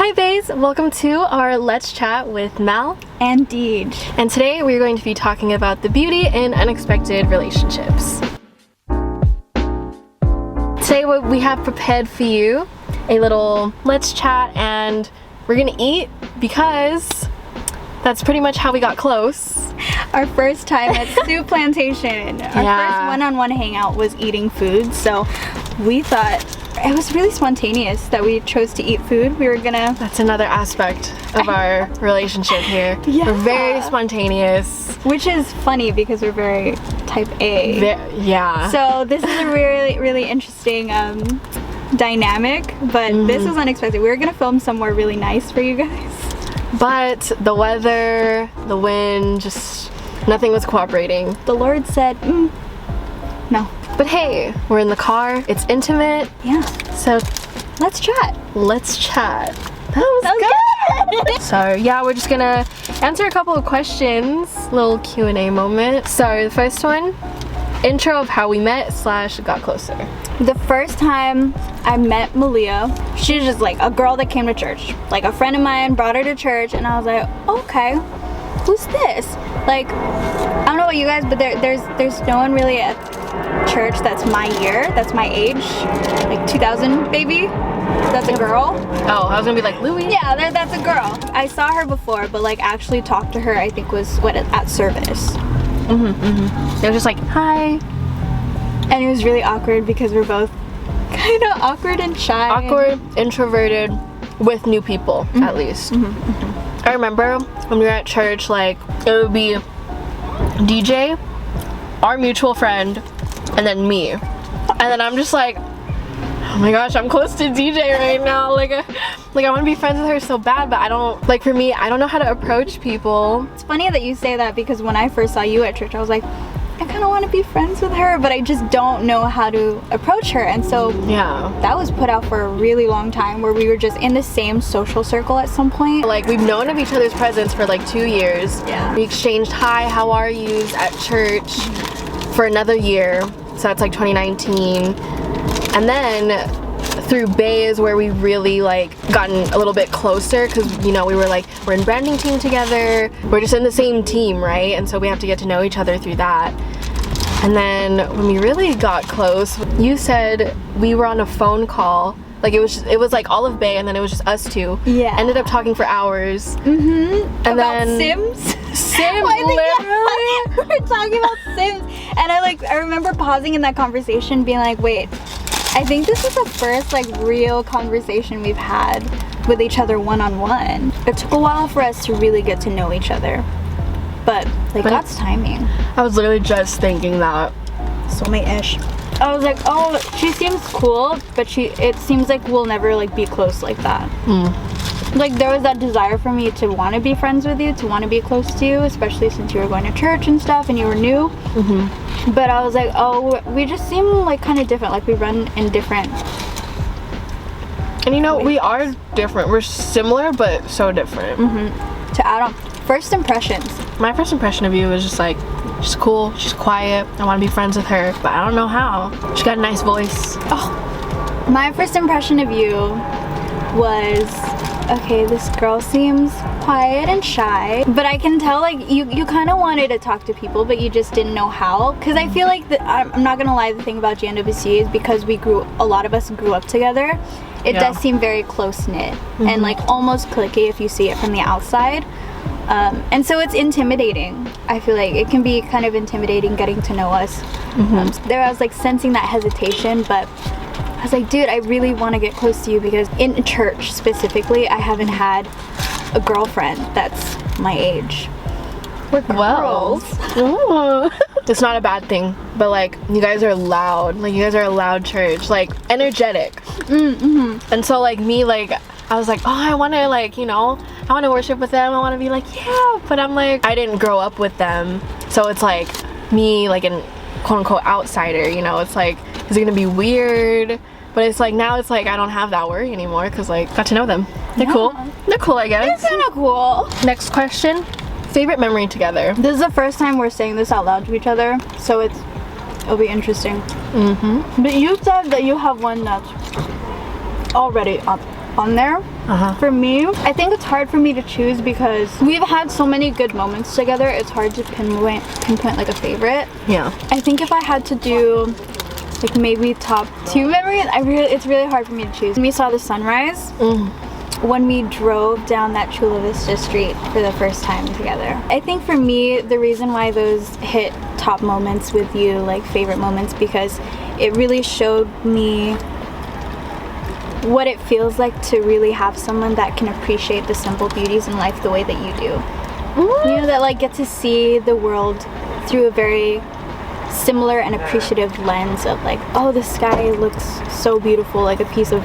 Hi BAEs, welcome to our Let's Chat with Mal and Deej. And today we're going to be talking about the beauty in unexpected relationships. Today what we have prepared for you a little Let's Chat, and we're gonna eat because that's pretty much how we got close. Our first time at Soup Plantation. Our first one-on-one hangout was eating food, so we thought it was really spontaneous that we chose to eat food. We were gonna... That's another aspect of our relationship here. Yeah. We're very spontaneous. Which is funny because we're very type A. Yeah. So this is a really, really interesting dynamic, but this was unexpected. We were gonna film somewhere really nice for you guys. But the weather, the wind, just nothing was cooperating. The Lord said, no. But hey, we're in the car, it's intimate. Yeah. So let's chat. Let's chat. That was good. So yeah, we're just gonna answer a couple of questions, little Q&A moment. So the first one, intro of how we met / got closer. The first time I met Malia, she was just like a girl that came to church. Like a friend of mine brought her to church and I was like, okay, who's this? Like, I don't know about you guys, but there's no one really at church that's my year, that's my age. Like 2000 baby, that's a girl. Oh, I was gonna be like Louie. Yeah, that's a girl. I saw her before, but like actually talked to her I think was at service. It was just like, hi. And it was really awkward because we're both kind of awkward and shy. Awkward, introverted, with new people, at least. I remember when we were at church, like, it would be DJ, our mutual friend, and then me. And then I'm just like, oh my gosh, I'm close to DJ right now. Like I want to be friends with her so bad, but I don't, like for me, I don't know how to approach people. It's funny that you say that because when I first saw you at church, I was like, I kind of want to be friends with her, but I just don't know how to approach her. And so yeah, that was put out for a really long time where we were just in the same social circle at some point. Like we've known of each other's presence for like 2 years. Yeah. We exchanged hi, how are yous at church for another year. So that's like 2019. And then through BAEs where we really like gotten a little bit closer because, you know, we're in branding team together. We're just in the same team, right? And so we have to get to know each other through that. And then when we really got close, you said we were on a phone call. Like it was like all of BAE and then it was just us two. Yeah. Ended up talking for hours. And about then Sims, literally. We were talking about Sims. And I remember pausing in that conversation being like, wait, I think this is the first like real conversation we've had with each other one-on-one. It took a while for us to really get to know each other. But God's timing. I was literally just thinking that. Soulmate-ish. I was like, oh, she seems cool, but it seems like we'll never like be close like that. Like there was that desire for me to want to be friends with you, to want to be close to you, especially since you were going to church and stuff and you were new. But I was like, oh, we just seem like kind of different. Like we run in different. And you know, we are different. We're similar, but so different. To add on, first impressions. My first impression of you was just like, she's cool, she's quiet, I want to be friends with her, but I don't know how. She got a nice voice. Oh, my first impression of you was, okay, this girl seems quiet and shy, but I can tell like you kind of wanted to talk to people, but you just didn't know how. Because I feel like I'm not gonna lie, the thing about GNWC is because a lot of us grew up together. It does seem very close-knit and like almost cliquey if you see it from the outside. And so it's intimidating. I feel like it can be kind of intimidating getting to know us. There I was like sensing that hesitation, but I was like, dude, I really want to get close to you because in church specifically, I haven't had a girlfriend that's my age. We're girls. It's not a bad thing, but like you guys are loud. Like you guys are a loud church, like energetic. And so like me, like I was like, oh, I want to like, you know, I want to worship with them. I want to be like, yeah, but I'm like, I didn't grow up with them. So it's like me, like an quote unquote outsider, you know, it's like, is it gonna be weird? But it's like, now it's like, I don't have that worry anymore because like, got to know them. They're cool. They're cool, I guess. They're kind of cool. Next question, favorite memory together. This is the first time we're saying this out loud to each other, so it'll be interesting. But you said that you have one that's already on on there. Uh-huh. For me, I think it's hard for me to choose because we've had so many good moments together. It's hard to pinpoint like a favorite. Yeah. I think if I had to do like maybe top 2 memories, it's really hard for me to choose. When we saw the sunrise, when we drove down that Chula Vista street for the first time together. I think for me, the reason why those hit top moments with you, like favorite moments, because it really showed me what it feels like to really have someone that can appreciate the simple beauties in life the way that you do. You know, that like get to see the world through a very similar and appreciative lens of like, oh, the sky looks so beautiful, like a piece of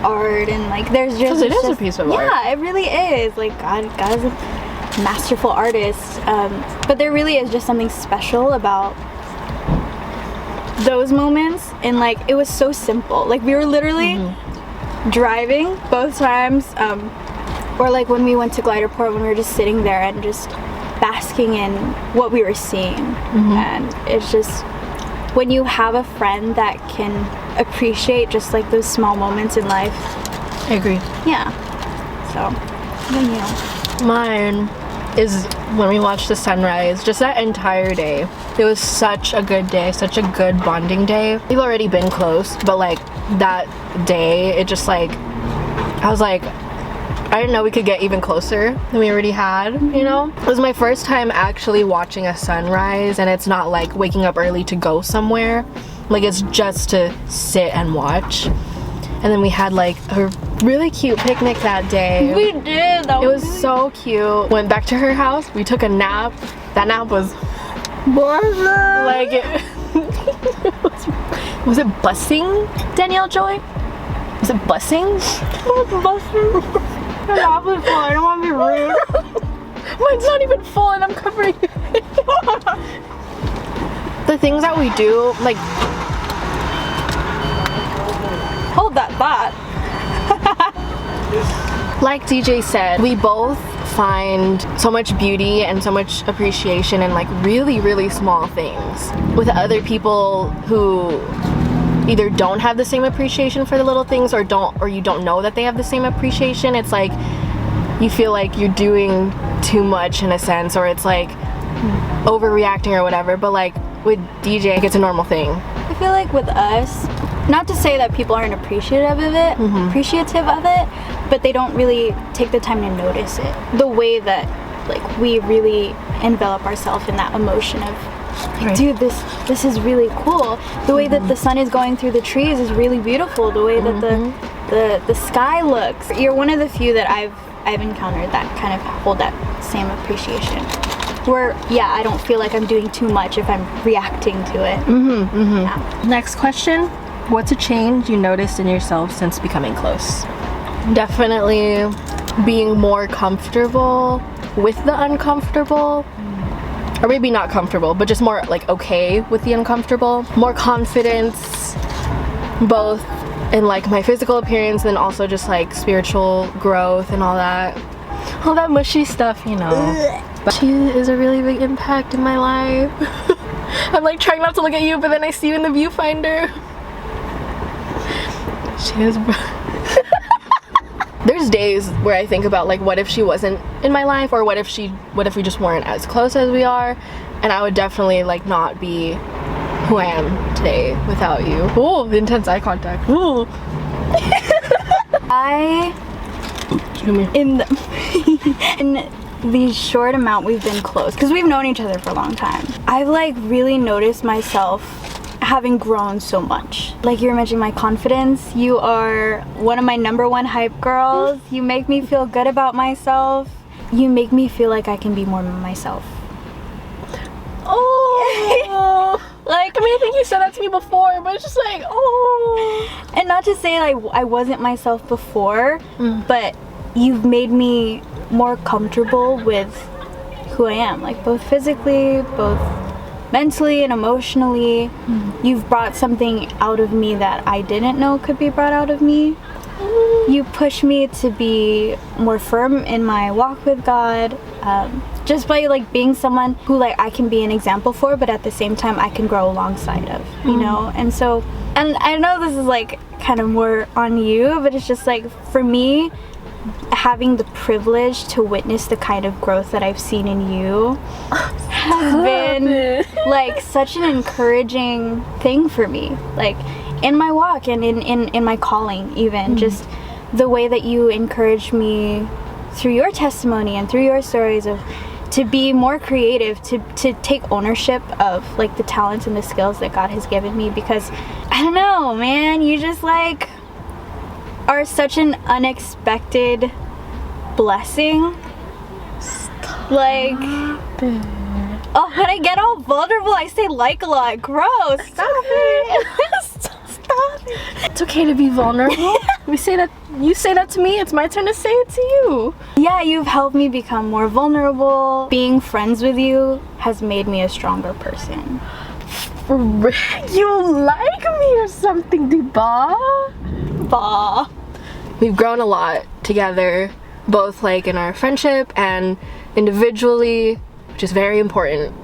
art, and like there's just, it is a piece of art. Yeah, it really is. Like God is a masterful artist, but there really is just something special about those moments. And like it was so simple. Like we were literally driving both times, or like when we went to Glider Port, when we were just sitting there and just basking in what we were seeing. And it's just when you have a friend that can appreciate just like those small moments in life. I agree. Yeah. So, then you. Mine is when we watched the sunrise, just that entire day. It was such a good day, such a good bonding day. We've already been close, but like that day, it just like, I was like, I didn't know we could get even closer than we already had, you know? It was my first time actually watching a sunrise, and it's not like waking up early to go somewhere. Like it's just to sit and watch. And then we had like a really cute picnic that day. We did. It was so cute. Went back to her house. We took a nap. That nap was like was it bussing, Danielle Joy? Was it bussing? Bussing. I'm awfully full. I don't want to be rude. Mine's not even full and I'm covering it. The things that we do, like, hold that thought. like DJ said, we both find so much beauty and so much appreciation in like really, really small things. With other people who either don't have the same appreciation for the little things, or you don't know that they have the same appreciation, it's like you feel like you're doing too much in a sense, or it's like overreacting or whatever. But like with DJ, it's a normal thing. I feel like with us, not to say that people aren't appreciative of it, but they don't really take the time to notice it. The way that like we really envelop ourselves in that emotion of like, dude, this is really cool. The way that the sun is going through the trees is really beautiful. The way that the sky looks. You're one of the few that I've encountered that kind of hold that same appreciation. Where, yeah, I don't feel like I'm doing too much if I'm reacting to it. Yeah. Next question. What's a change you noticed in yourself since becoming close? Definitely being more comfortable with the uncomfortable. Or maybe not comfortable, but just more like okay with the uncomfortable. More confidence, both in like my physical appearance and also just like spiritual growth and all that mushy stuff, you know. But she is a really big impact in my life. I'm like trying not to look at you, but then I see you in the viewfinder. She is. There's days where I think about like, what if she wasn't in my life, or what if we just weren't as close as we are, and I would definitely like not be who I am today without you. Ooh, intense eye contact. Ooh. In the short amount we've been close, because we've known each other for a long time, I've like really noticed myself having grown so much. Like you were mentioning my confidence. You are one of my #1 hype girls. You make me feel good about myself. You make me feel like I can be more myself. Oh. Like, I mean, I think you said that to me before, but it's just like, oh. And not to say like I wasn't myself before, but you've made me more comfortable with who I am, like both physically, both mentally and emotionally. You've brought something out of me that I didn't know could be brought out of me. You push me to be more firm in my walk with God, just by like being someone who like I can be an example for, but at the same time I can grow alongside of, you know. And so, and I know this is like kind of more on you, but it's just like for me, having the privilege to witness the kind of growth that I've seen in you has been like such an encouraging thing for me, like in my walk and in my calling, even just the way that you encourage me through your testimony and through your stories of to be more creative, to take ownership of like the talents and the skills that God has given me, because I don't know, man, you just like are such an unexpected blessing. Stop like it. Oh, when I get all vulnerable I say like a lot. Gross. Stop it. Stop it. It's okay to be vulnerable. You say that to me, it's my turn to say it to you. Yeah, you've helped me become more vulnerable. Being friends with you has made me a stronger person. You like me or something, Diba? Bah. We've grown a lot together, both like in our friendship and individually, which is very important.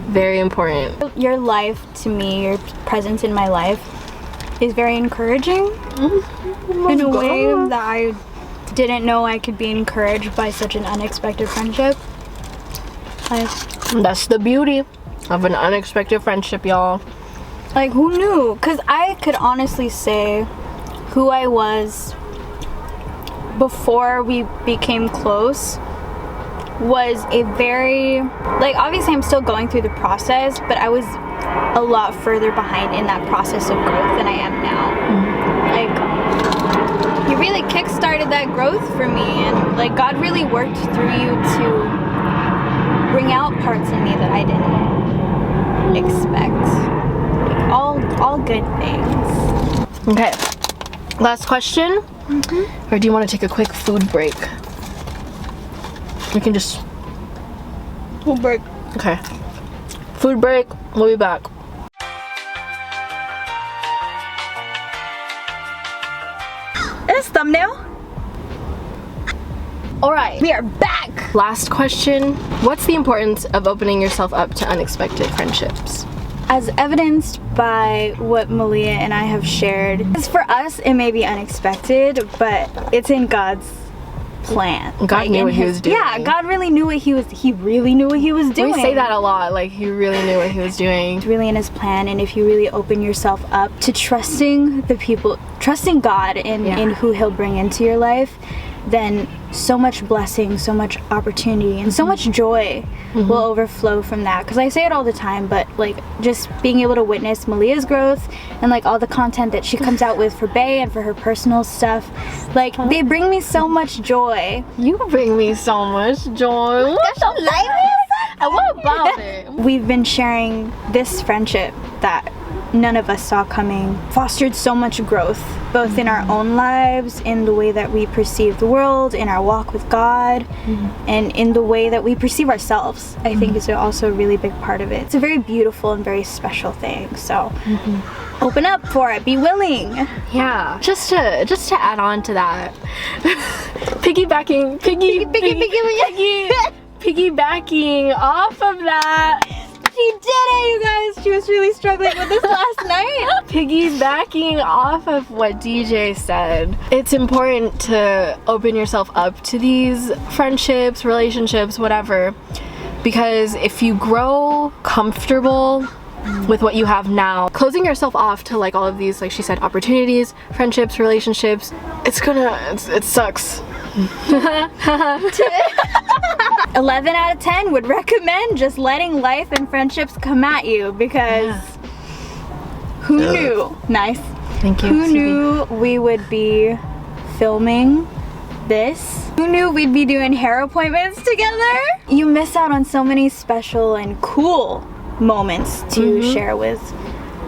Very important. Your life to me, your presence in my life is very encouraging in a way that I didn't know I could be encouraged by such an unexpected friendship. That's the beauty of an unexpected friendship, y'all. Like, who knew? Because I could honestly say who I was before we became close was a very, like, obviously I'm still going through the process, but I was a lot further behind in that process of growth than I am now. Like, you really kickstarted that growth for me, and like God really worked through you to bring out parts in me that I didn't expect. Like, all good things. Okay, last question. Or do you want to take a quick food break? We can just Food break. okay. Food break. We'll be back. This thumbnail. All right. We are back. Last question. What's the importance of opening yourself up to unexpected friendships? As evidenced by what Malia and I have shared, because for us it may be unexpected, but it's in God's plan. God knew what he was doing. Yeah, God really knew what he really knew what he was doing. We say that a lot, like he really knew what he was doing. It's really in his plan, and if you really open yourself up to trusting the people, trusting God in who he'll bring into your life, then so much blessing, so much opportunity, and so much joy will overflow from that. Because I say it all the time, but like just being able to witness Malia's growth and like all the content that she comes out with for BAE and for her personal stuff, like they bring me so much joy. You bring me so much joy. And what about it? We've been sharing this friendship that none of us saw coming, fostered so much growth, both in our own lives, in the way that we perceive the world, in our walk with God, and in the way that we perceive ourselves. I think is also a really big part of it. It's a very beautiful and very special thing. So open up for it, be willing. Yeah, just to add on to that, piggybacking off of that. She did it, you guys. She was really struggling with this last night. Piggybacking off of what DJ said, it's important to open yourself up to these friendships, relationships, whatever, because if you grow comfortable with what you have now, closing yourself off to like all of these, like she said, opportunities, friendships, relationships, it sucks. 11 out of 10 would recommend just letting life and friendships come at you, because who knew? Nice. Thank you. Who knew we would be filming this? Who knew we'd be doing hair appointments together? You miss out on so many special and cool moments to share with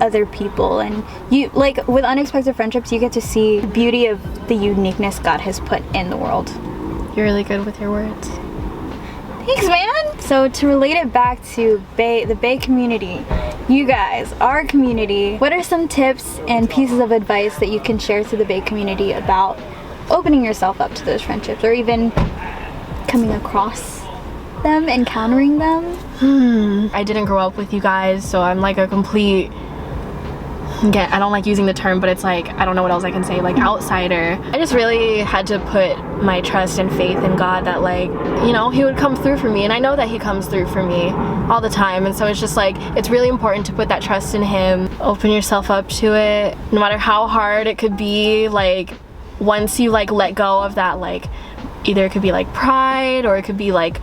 other people, and you, like with unexpected friendships, you get to see the beauty of the uniqueness God has put in the world. You're really good with your words. Thanks, man. So to relate it back to the BAE community, you guys, our community, what are some tips and pieces of advice that you can share to the BAE community about opening yourself up to those friendships, or even coming across them, encountering them? I didn't grow up with you guys, so I'm like a complete, again, I don't like using the term, but it's like, I don't know what else I can say, like outsider. I just really had to put my trust and faith in God that, like, you know, he would come through for me, and I know that he comes through for me all the time. And so it's just like, it's really important to put that trust in him, open yourself up to it, no matter how hard it could be. Like, once you like let go of that, like, either it could be like pride, or it could be like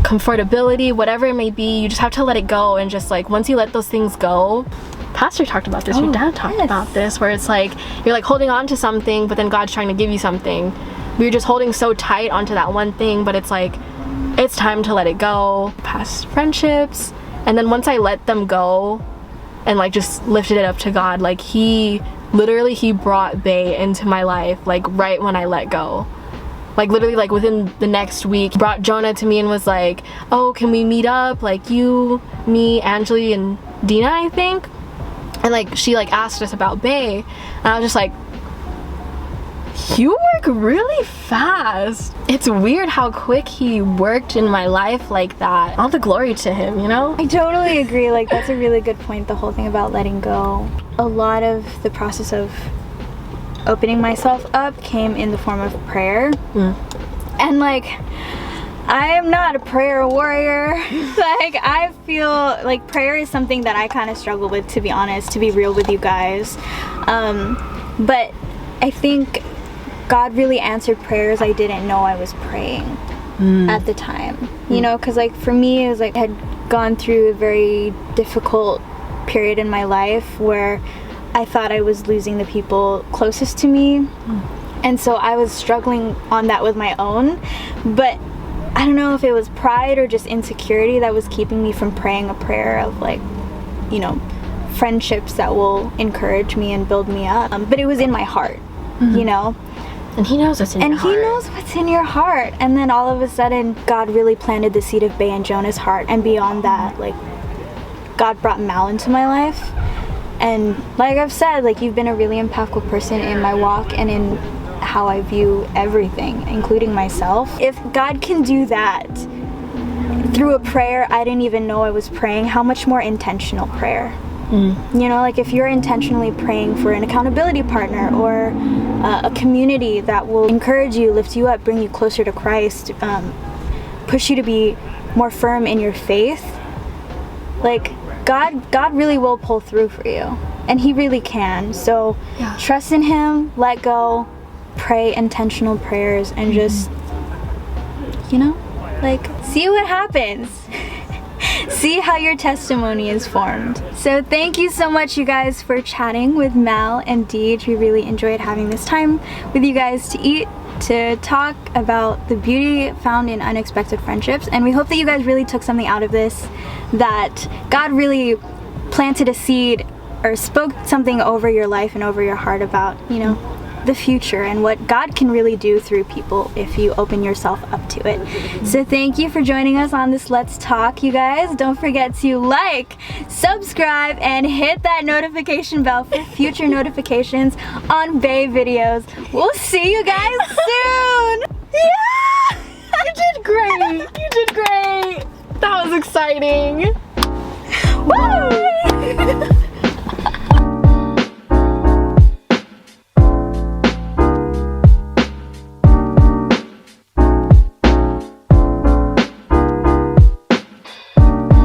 comfortability, whatever it may be, you just have to let it go. And just like, once you let those things go, Pastor talked about this, your dad talked about this, where it's like, you're like holding on to something, but then God's trying to give you something. You're just holding so tight onto that one thing, but it's like, it's time to let it go. Past friendships, and then once I let them go and like just lifted it up to God, like he brought Bae into my life, like right when I let go. Like literally, like within the next week, brought Jonah to me and was like, oh, can we meet up? Like you, me, Angeli, and Dina, I think. And like she like asked us about Bae, and I was just like, you work really fast. It's weird how quick he worked in my life like that. All the glory to him, you know? I totally agree. Like, that's a really good point, the whole thing about letting go. A lot of the process of opening myself up came in the form of prayer. And like, I am not a prayer warrior. Like, I feel like prayer is something that I kind of struggle with, to be honest, to be real with you guys. But I think God really answered prayers I didn't know I was praying at the time. You know, because like for me, it was like I had gone through a very difficult period in my life where I thought I was losing the people closest to me. And so I was struggling on that with my own. But I don't know if it was pride or just insecurity that was keeping me from praying a prayer of like, you know, friendships that will encourage me and build me up. But it was in my heart, you know? And he knows what's in your heart. And he knows what's in your heart. And then all of a sudden, God really planted the seed of Bae in Jonah's heart. And beyond that, like, God brought Mal into my life. And like I've said, like, you've been a really impactful person in my walk and in how I view everything, including myself. If God can do that through a prayer I didn't even know I was praying, how much more intentional prayer? You know, like if you're intentionally praying for an accountability partner or a community that will encourage you, lift you up, bring you closer to Christ, push you to be more firm in your faith, like God really will pull through for you, and he really can. So trust in him, let go, pray intentional prayers, and just, you know, like, see what happens. See how your testimony is formed. So thank you so much, you guys, for chatting with Mal and Deej. We really enjoyed having this time with you guys to eat, to talk about the beauty found in unexpected friendships. And we hope that you guys really took something out of this, that God really planted a seed or spoke something over your life and over your heart about, you know, the future and what God can really do through people if you open yourself up to it. So thank you for joining us on this Let's Talk, you guys. Don't forget to like, subscribe, and hit that notification bell for future notifications on Bae videos. We'll see you guys soon. Yeah! You did great. You did great. That was exciting. Woo!